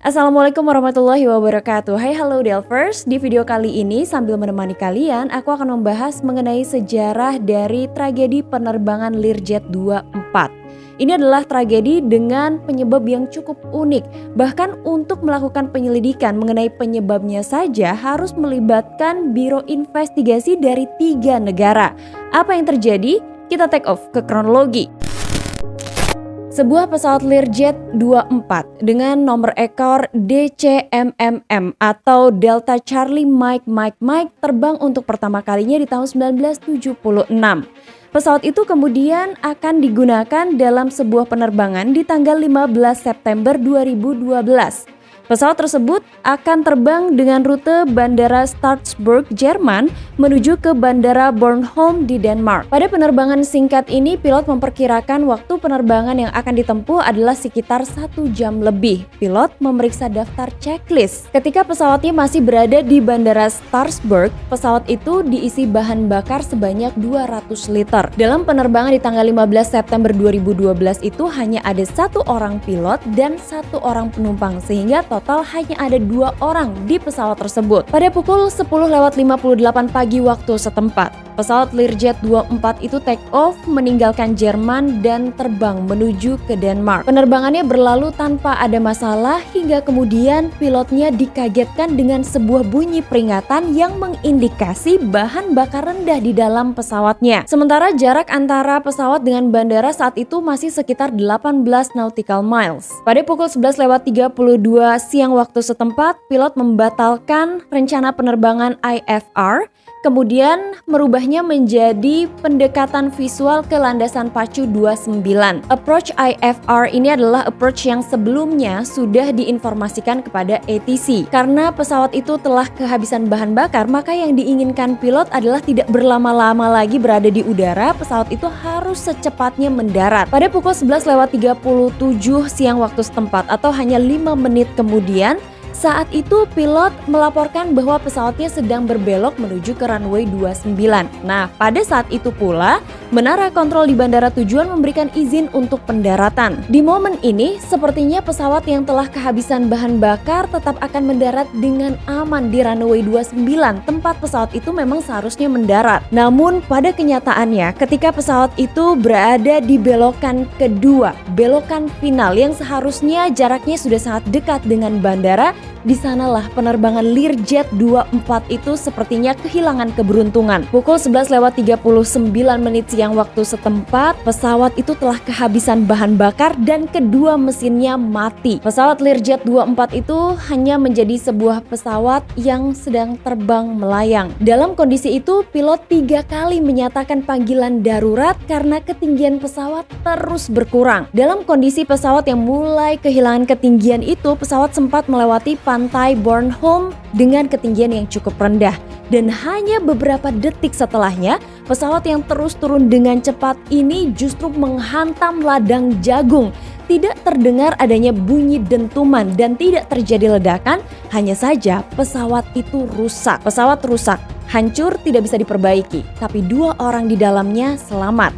Assalamualaikum warahmatullahi wabarakatuh. Hai halo Delvers, di video kali ini sambil menemani kalian aku akan membahas mengenai sejarah dari tragedi penerbangan Learjet 24. Ini adalah tragedi dengan penyebab yang cukup unik. Bahkan untuk melakukan penyelidikan mengenai penyebabnya saja harus melibatkan biro investigasi dari 3 negara. Apa yang terjadi? Kita take off ke kronologi. Sebuah pesawat Learjet 24 dengan nomor ekor DCMMM atau Delta Charlie Mike terbang untuk pertama kalinya di tahun 1976. Pesawat itu kemudian akan digunakan dalam sebuah penerbangan di tanggal 15 September 2012. Pesawat tersebut akan terbang dengan rute Bandara Strasbourg, Jerman menuju ke Bandara Bornholm di Denmark. Pada penerbangan singkat ini, pilot memperkirakan waktu penerbangan yang akan ditempuh adalah sekitar 1 jam lebih. Pilot memeriksa daftar checklist. Ketika pesawatnya masih berada di Bandara Strasbourg, pesawat itu diisi bahan bakar sebanyak 200 liter. Dalam penerbangan di tanggal 15 September 2012 itu hanya ada 1 orang pilot dan 1 orang penumpang, sehingga total hanya ada 2 orang di pesawat tersebut. Pada pukul 10.58 pagi waktu setempat, pesawat Learjet 24 itu take off meninggalkan Jerman dan terbang menuju ke Denmark. Penerbangannya berlalu tanpa ada masalah hingga kemudian pilotnya dikagetkan dengan sebuah bunyi peringatan yang mengindikasi bahan bakar rendah di dalam pesawatnya. Sementara jarak antara pesawat dengan bandara saat itu masih sekitar 18 nautical miles. Pada pukul 11.32 siang waktu setempat, pilot membatalkan rencana penerbangan IFR, kemudian merubahnya menjadi pendekatan visual ke landasan pacu 29. Approach IFR ini adalah approach yang sebelumnya sudah diinformasikan kepada ATC. Karena pesawat itu telah kehabisan bahan bakar, maka yang diinginkan pilot adalah tidak berlama-lama lagi berada di udara, pesawat itu harus secepatnya mendarat. Pada pukul 11.37 siang waktu setempat atau hanya 5 menit kemudian, saat itu pilot melaporkan bahwa pesawatnya sedang berbelok menuju ke runway 29. Nah, pada saat itu pula, menara kontrol di bandara tujuan memberikan izin untuk pendaratan. Di momen ini, sepertinya pesawat yang telah kehabisan bahan bakar tetap akan mendarat dengan aman di runway 29, tempat pesawat itu memang seharusnya mendarat. Namun, pada kenyataannya, ketika pesawat itu berada di belokan kedua, belokan final yang seharusnya jaraknya sudah sangat dekat dengan bandara, di sanalah penerbangan Learjet 24 itu sepertinya kehilangan keberuntungan. Pukul 11.39 siang waktu setempat, pesawat itu telah kehabisan bahan bakar dan kedua mesinnya mati. Pesawat Learjet 24 itu hanya menjadi sebuah pesawat yang sedang terbang melayang. Dalam kondisi itu, pilot 3 kali menyatakan panggilan darurat karena ketinggian pesawat terus berkurang. Dalam kondisi pesawat yang mulai kehilangan ketinggian itu, pesawat sempat melewati pantai Bornholm dengan ketinggian yang cukup rendah. Dan hanya beberapa detik setelahnya, pesawat yang terus turun dengan cepat ini justru menghantam ladang jagung. Tidak terdengar adanya bunyi dentuman dan tidak terjadi ledakan, hanya saja pesawat itu rusak. Pesawat rusak, hancur, tidak bisa diperbaiki, tapi 2 orang di dalamnya selamat.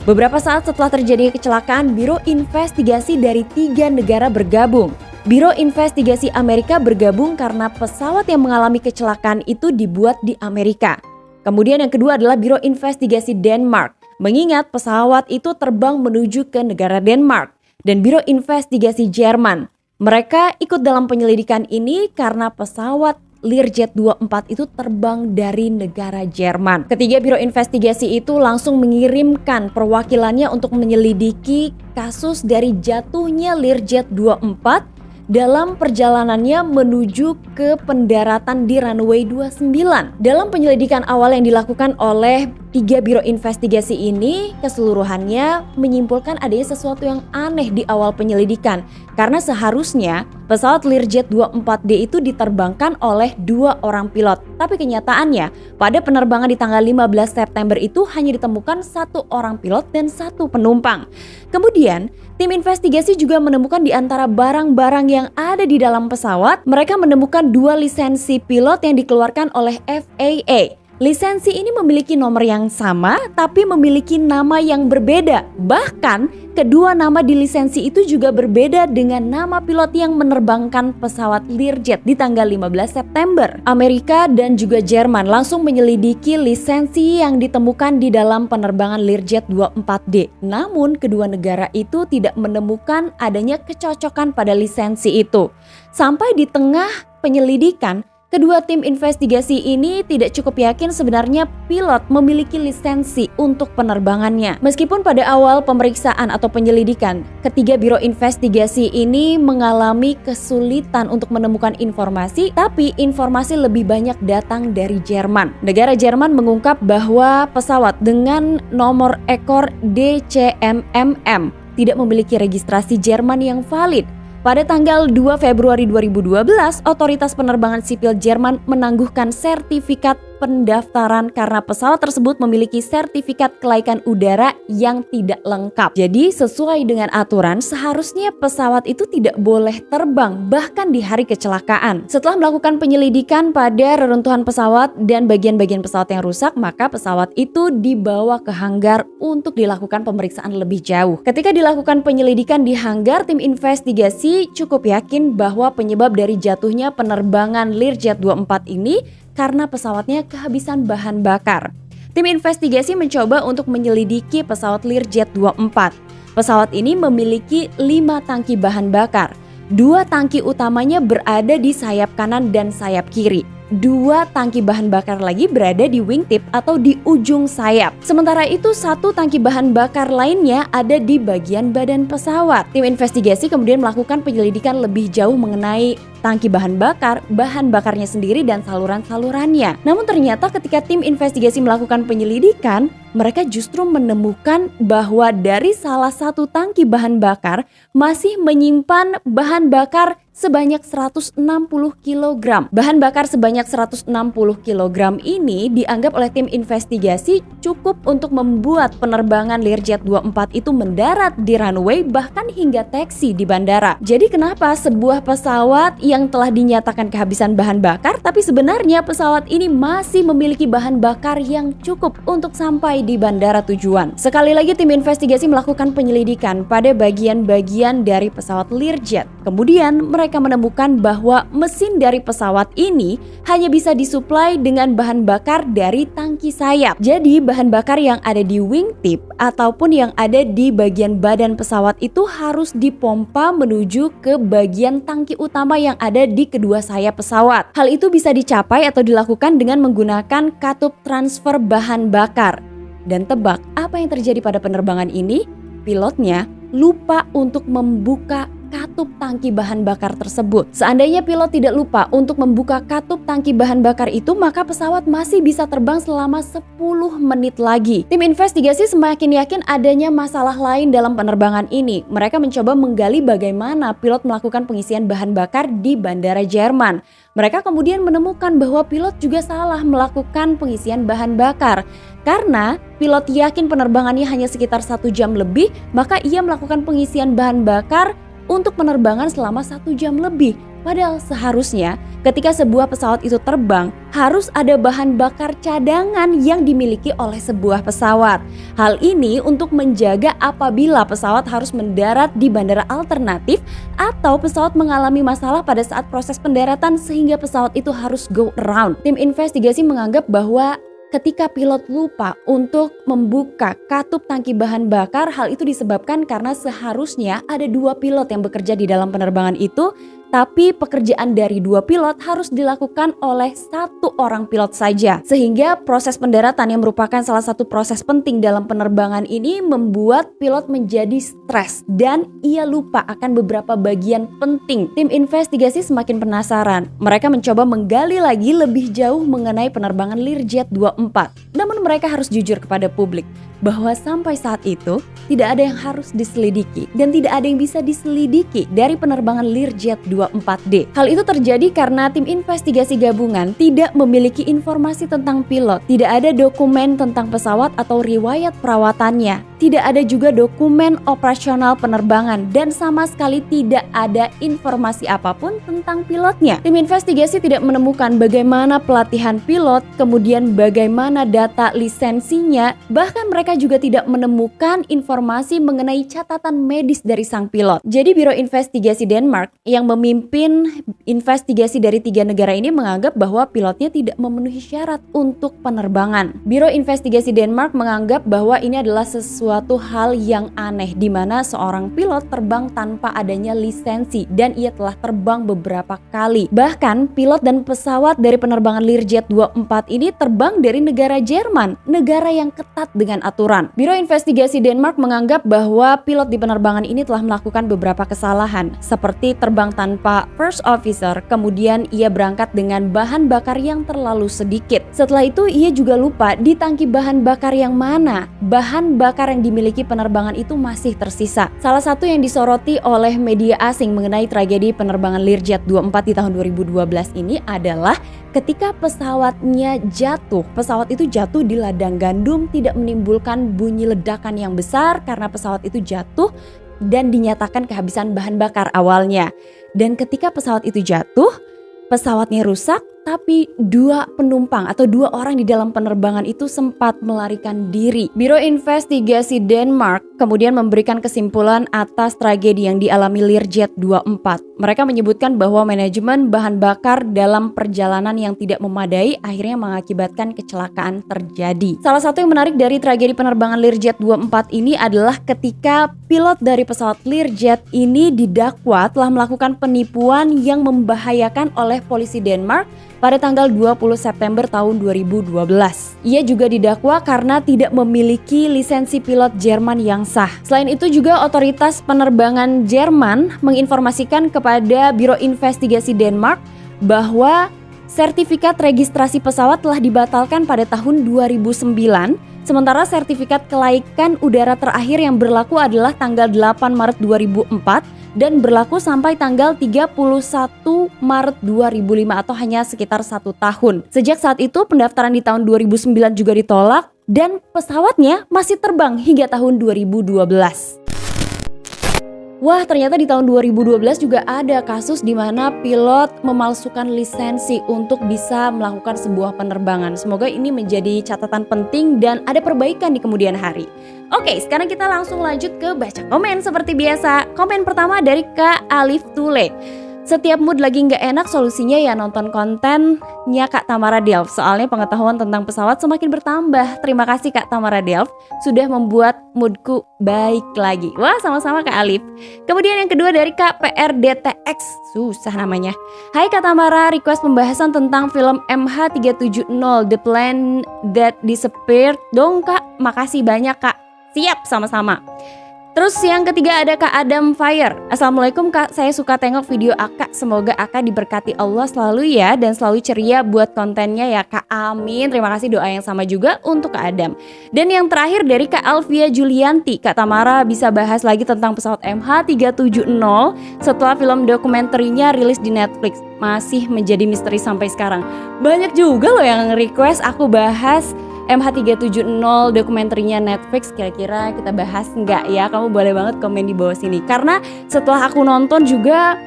Beberapa saat setelah terjadinya kecelakaan, Biro Investigasi dari 3 negara bergabung. Biro Investigasi Amerika bergabung karena pesawat yang mengalami kecelakaan itu dibuat di Amerika. Kemudian yang kedua adalah Biro Investigasi Denmark, mengingat pesawat itu terbang menuju ke negara Denmark. Dan Biro Investigasi Jerman, mereka ikut dalam penyelidikan ini karena pesawat Learjet 24 itu terbang dari negara Jerman. Ketiga biro investigasi itu langsung mengirimkan perwakilannya untuk menyelidiki kasus dari jatuhnya Learjet 24 dalam perjalanannya menuju ke pendaratan di runway 29. Dalam penyelidikan awal yang dilakukan oleh 3 biro investigasi ini, keseluruhannya menyimpulkan adanya sesuatu yang aneh di awal penyelidikan. Karena seharusnya pesawat Learjet 24D itu diterbangkan oleh 2 orang pilot. Tapi kenyataannya, pada penerbangan di tanggal 15 September itu hanya ditemukan 1 orang pilot dan 1 penumpang. Kemudian, tim investigasi juga menemukan di antara barang-barang yang ada di dalam pesawat, mereka menemukan 2 lisensi pilot yang dikeluarkan oleh FAA. Lisensi ini memiliki nomor yang sama tapi memiliki nama yang berbeda. Bahkan kedua nama di lisensi itu juga berbeda dengan nama pilot yang menerbangkan pesawat Learjet di tanggal 15 September. Amerika dan juga Jerman langsung menyelidiki lisensi yang ditemukan di dalam penerbangan Learjet 24D. Namun kedua negara itu tidak menemukan adanya kecocokan pada lisensi itu. Sampai di tengah penyelidikan, kedua tim investigasi ini tidak cukup yakin sebenarnya pilot memiliki lisensi untuk penerbangannya. Meskipun pada awal pemeriksaan atau penyelidikan, ketiga biro investigasi ini mengalami kesulitan untuk menemukan informasi, tapi informasi lebih banyak datang dari Jerman. Negara Jerman mengungkap bahwa pesawat dengan nomor ekor DCMMM tidak memiliki registrasi Jerman yang valid. Pada tanggal 2 Februari 2012, Otoritas Penerbangan Sipil Jerman menangguhkan sertifikat pendaftaran karena pesawat tersebut memiliki sertifikat kelaikan udara yang tidak lengkap. Jadi sesuai dengan aturan, seharusnya pesawat itu tidak boleh terbang bahkan di hari kecelakaan. Setelah melakukan penyelidikan pada reruntuhan pesawat dan bagian-bagian pesawat yang rusak, maka pesawat itu dibawa ke hanggar untuk dilakukan pemeriksaan lebih jauh. Ketika dilakukan penyelidikan di hanggar, tim investigasi cukup yakin bahwa penyebab dari jatuhnya penerbangan Learjet 24 ini karena pesawatnya kehabisan bahan bakar. Tim investigasi mencoba untuk menyelidiki pesawat Learjet 24. Pesawat ini memiliki 5 tangki bahan bakar. 2 tangki utamanya berada di sayap kanan dan sayap kiri. 2 tangki bahan bakar lagi berada di wingtip atau di ujung sayap. Sementara itu 1 tangki bahan bakar lainnya ada di bagian badan pesawat. Tim investigasi kemudian melakukan penyelidikan lebih jauh mengenai tangki bahan bakarnya sendiri dan saluran-salurannya. Namun ternyata ketika tim investigasi melakukan penyelidikan, mereka justru menemukan bahwa dari salah satu tangki bahan bakar masih menyimpan bahan bakar sebanyak 160 kg. Bahan bakar sebanyak 160 kg ini dianggap oleh tim investigasi cukup untuk membuat penerbangan Learjet 24 itu mendarat di runway bahkan hingga taksi di bandara. Jadi kenapa sebuah pesawat yang telah dinyatakan kehabisan bahan bakar tapi sebenarnya pesawat ini masih memiliki bahan bakar yang cukup untuk sampai di bandara tujuan? Sekali lagi tim investigasi melakukan penyelidikan pada bagian-bagian dari pesawat Learjet. Kemudian mereka menemukan bahwa mesin dari pesawat ini hanya bisa disuplai dengan bahan bakar dari tangki sayap. Jadi bahan bakar yang ada di wingtip ataupun yang ada di bagian badan pesawat itu harus dipompa menuju ke bagian tangki utama yang ada di kedua sayap pesawat. Hal itu bisa dicapai atau dilakukan dengan menggunakan katup transfer bahan bakar. Dan tebak apa yang terjadi pada penerbangan ini? Pilotnya lupa untuk membuka katup tangki bahan bakar tersebut. Seandainya pilot tidak lupa untuk membuka katup tangki bahan bakar itu, maka pesawat masih bisa terbang selama 10 menit lagi. Tim investigasi semakin yakin adanya masalah lain dalam penerbangan ini. Mereka mencoba menggali bagaimana pilot melakukan pengisian bahan bakar di bandara Jerman. Mereka kemudian menemukan bahwa pilot juga salah melakukan pengisian bahan bakar. Karena pilot yakin penerbangannya hanya sekitar 1 jam lebih, maka ia melakukan pengisian bahan bakar untuk penerbangan selama 1 jam lebih. Padahal seharusnya ketika sebuah pesawat itu terbang harus ada bahan bakar cadangan yang dimiliki oleh sebuah pesawat. Hal ini untuk menjaga apabila pesawat harus mendarat di bandara alternatif atau pesawat mengalami masalah pada saat proses pendaratan sehingga pesawat itu harus go around. Tim investigasi menganggap bahwa ketika pilot lupa untuk membuka katup tangki bahan bakar, hal itu disebabkan karena seharusnya ada 2 pilot yang bekerja di dalam penerbangan itu, tapi pekerjaan dari 2 pilot harus dilakukan oleh 1 orang pilot saja. Sehingga proses pendaratan yang merupakan salah satu proses penting dalam penerbangan ini membuat pilot menjadi stres dan ia lupa akan beberapa bagian penting. Tim investigasi semakin penasaran. Mereka mencoba menggali lagi lebih jauh mengenai penerbangan Learjet 24. Namun mereka harus jujur kepada publik bahwa sampai saat itu tidak ada yang harus diselidiki dan tidak ada yang bisa diselidiki dari penerbangan Learjet 24D. Hal itu terjadi karena tim investigasi gabungan tidak memiliki informasi tentang pilot, tidak ada dokumen tentang pesawat atau riwayat perawatannya, tidak ada juga dokumen operasional penerbangan, dan sama sekali tidak ada informasi apapun tentang pilotnya. Tim investigasi tidak menemukan bagaimana pelatihan pilot, kemudian bagaimana data lisensinya, bahkan mereka juga tidak menemukan informasi mengenai catatan medis dari sang pilot. Jadi Biro Investigasi Denmark yang memimpin investigasi dari 3 negara ini menganggap bahwa pilotnya tidak memenuhi syarat untuk penerbangan. Biro Investigasi Denmark menganggap bahwa ini adalah sesuatu hal yang aneh di mana seorang pilot terbang tanpa adanya lisensi dan ia telah terbang beberapa kali. Bahkan pilot dan pesawat dari penerbangan Learjet 24 ini terbang dari negara Jerman, negara yang ketat dengan aturan. Biro Investigasi Denmark menganggap bahwa pilot di penerbangan ini telah melakukan beberapa kesalahan, seperti terbang tanpa first officer, kemudian ia berangkat dengan bahan bakar yang terlalu sedikit. Setelah itu ia juga lupa di tangki bahan bakar yang mana bahan bakar yang dimiliki penerbangan itu masih tersisa. Salah satu yang disoroti oleh media asing mengenai tragedi penerbangan Learjet 24 di tahun 2012 ini adalah ketika pesawatnya jatuh. Pesawat itu jatuh di ladang gandum, tidak menimbulkan bunyi ledakan yang besar karena pesawat itu jatuh dan dinyatakan kehabisan bahan bakar awalnya. Dan ketika pesawat itu jatuh, pesawatnya rusak, tapi 2 penumpang atau 2 orang di dalam penerbangan itu sempat melarikan diri. Biro Investigasi Denmark kemudian memberikan kesimpulan atas tragedi yang dialami Learjet 24. Mereka menyebutkan bahwa manajemen bahan bakar dalam perjalanan yang tidak memadai akhirnya mengakibatkan kecelakaan terjadi. Salah satu yang menarik dari tragedi penerbangan Learjet 24 ini adalah ketika pilot dari pesawat Learjet ini didakwa telah melakukan penipuan yang membahayakan oleh polisi Denmark pada tanggal 20 September tahun 2012. Ia juga didakwa karena tidak memiliki lisensi pilot Jerman yang sah. Selain itu juga otoritas penerbangan Jerman menginformasikan kepada Biro Investigasi Denmark bahwa sertifikat registrasi pesawat telah dibatalkan pada tahun 2009, sementara sertifikat kelaikan udara terakhir yang berlaku adalah tanggal 8 Maret 2004 dan berlaku sampai tanggal 31 Maret 2005 atau hanya sekitar 1 tahun. Sejak saat itu pendaftaran di tahun 2009 juga ditolak dan pesawatnya masih terbang hingga tahun 2012. Wah, ternyata di tahun 2012 juga ada kasus di mana pilot memalsukan lisensi untuk bisa melakukan sebuah penerbangan. Semoga ini menjadi catatan penting dan ada perbaikan di kemudian hari. Oke, sekarang kita langsung lanjut ke baca komen seperti biasa. Komen pertama dari Kak Alif Tule. Setiap mood lagi nggak enak, solusinya ya nonton kontennya Kak Tamara Delf. Soalnya pengetahuan tentang pesawat semakin bertambah. Terima kasih Kak Tamara Delf sudah membuat moodku baik lagi. Wah, sama-sama Kak Alif. Kemudian yang kedua dari Kak PRDTX, susah namanya. Hai Kak Tamara, request pembahasan tentang film MH370 The Plane That Disappeared dong Kak. Makasih banyak Kak. Siap, sama-sama. Terus yang ketiga ada Kak Adam Fire. Assalamualaikum Kak, saya suka tengok video Akak. Semoga Akak diberkati Allah selalu ya dan selalu ceria buat kontennya ya Kak. Amin. Terima kasih doa yang sama juga untuk Kak Adam. Dan yang terakhir dari Kak Alvia Julianti. Kak Tamara bisa bahas lagi tentang pesawat MH370 setelah film dokumenterinya rilis di Netflix. Masih menjadi misteri sampai sekarang. Banyak juga loh yang request aku bahas MH370 dokumenterinya Netflix. Kira-kira kita bahas nggak ya? Kamu boleh banget komen di bawah sini. Karena setelah aku nonton juga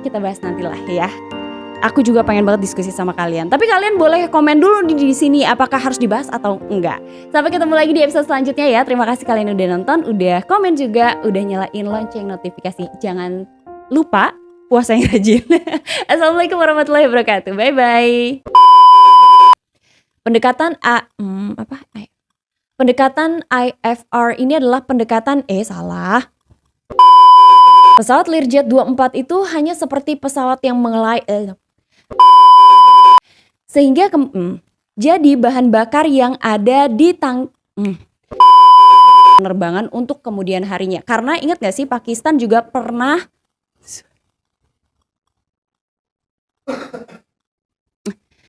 kita bahas nantilah ya. Aku juga pengen banget diskusi sama kalian. Tapi kalian boleh komen dulu di sini apakah harus dibahas atau enggak. Sampai ketemu lagi di episode selanjutnya ya. Terima kasih kalian udah nonton, udah komen juga, udah nyalain lonceng notifikasi. Jangan lupa puasa yang rajin. Assalamualaikum warahmatullahi wabarakatuh. Bye bye. Pendekatan pendekatan IFR ini adalah pendekatan salah. Pesawat Learjet 24 itu hanya seperti pesawat yang sehingga jadi bahan bakar yang ada di penerbangan untuk kemudian harinya. Karena ingat gak sih Pakistan juga pernah